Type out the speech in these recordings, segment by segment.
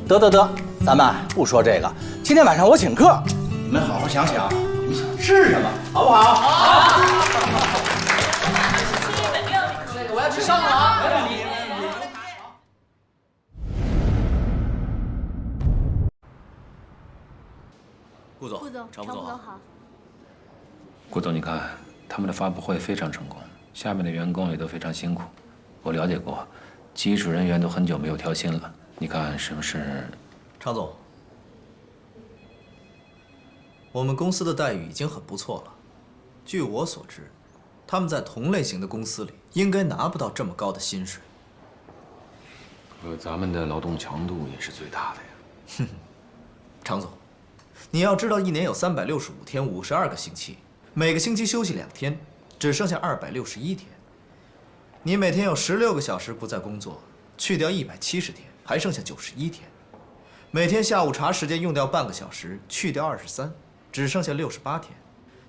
得，咱们不说这个。今天晚上我请客，你们好好想想，你想吃什么，好不好？好。那个我要吃烧烤。顾总，常副总好。顾总，你看他们的发布会非常成功，下面的员工也都非常辛苦。我了解过，基础人员都很久没有调薪了。你看是不是？常总，我们公司的待遇已经很不错了。据我所知，他们在同类型的公司里应该拿不到这么高的薪水。咱们的劳动强度也是最大的呀。哼，常总，你要知道，一年有365天，52个星期，每个星期休息2天，只剩下261天。你每天有16个小时不在工作，去掉170天，还剩下91天。每天下午茶时间用掉半个小时，去掉23，只剩下68天。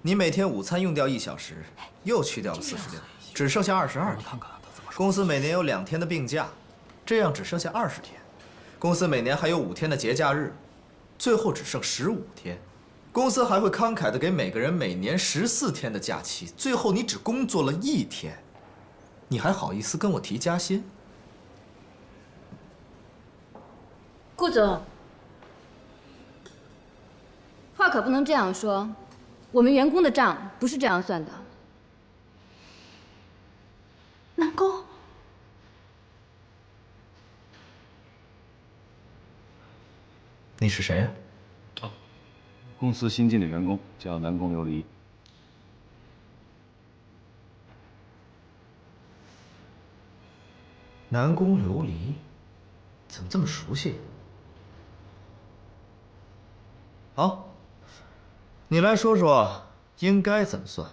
你每天午餐用掉1小时，又去掉了46，只剩下22天。公司每年有2天的病假，这樣只剩下20天。公司每年還有5天的節假日，最後只剩15天。公司還會慷慨地給每個人每年14天的假期，最後你只工作了1天，你還好意思跟我提加薪？顧總，話可不能這樣說，我們員工的賬不是這樣算的。南宮，你是誰呀？哦，公司新進的員工叫南宮琉璃。南宮琉璃，怎麼這麼熟悉？好，你來說說應該怎麼算？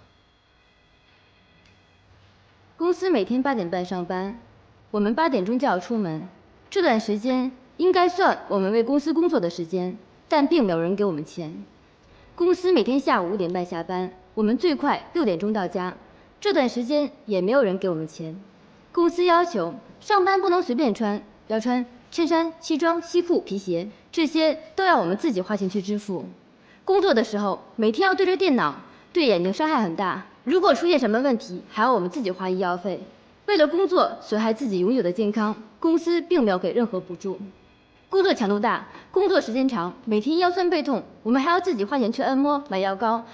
公司每天8點半上班，我們8點鐘就要出門，這段時間應該算我們為公司工作的時間，但並沒有人給我們錢。公司每天下午5點半下班，我們最快6點鐘到家，這段時間也沒有人給我們錢。公司要求上班不能隨便穿，要穿襯衫、西裝、西褲、皮鞋，這些都要我們自己花錢去支付。工作的時候每天要對着電腦，對眼睛傷害很大。如果出現什麼問題，還要我們自己花醫藥費。為了工作損害自己擁有的健康，公司並沒有給任何補助。工作強度大，工作時間長，每天腰痠背痛，我們還要自己花錢去按摩、買藥膏。